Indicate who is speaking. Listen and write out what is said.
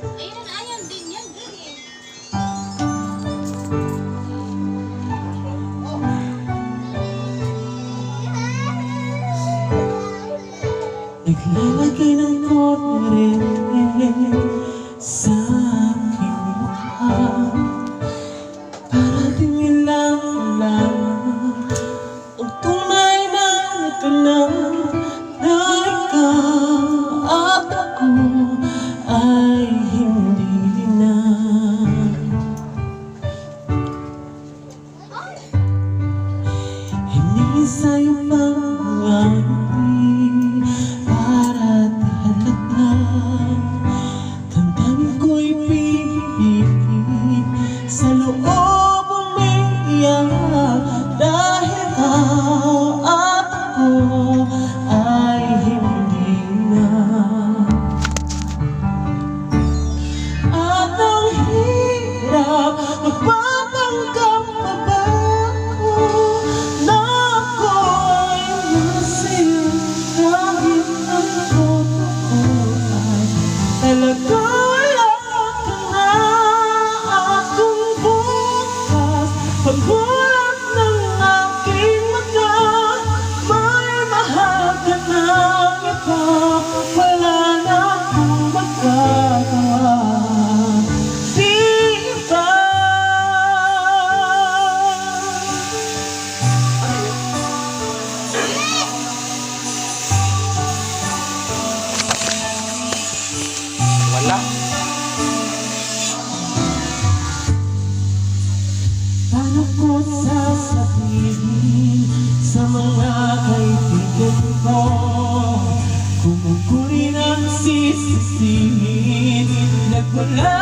Speaker 1: Ayun, ayan din yan, ganyan.
Speaker 2: Naglalagay ng kore sa aking mukha para din nilang malaman ang tunay na ito na ikaw at ako ay hindi na. Hindi sa'yo mga ngiti para di halata. Damdamin ko'y pipipit sa loob umiiyak dahil ikaw at ako ay hindi na. At ang hirap magpapanggap pa ba ako na ako ay masaya kahit ang totoo ay talaga wala ka na akong bukas. Pagbulat ng aking mata, may mahal ka ng iba, wala na akong magagawa. Diba?
Speaker 3: Wala.
Speaker 2: Paano ko sasabihin sa mga kaibigan ko kung kunin ang sisisihin? Nagwala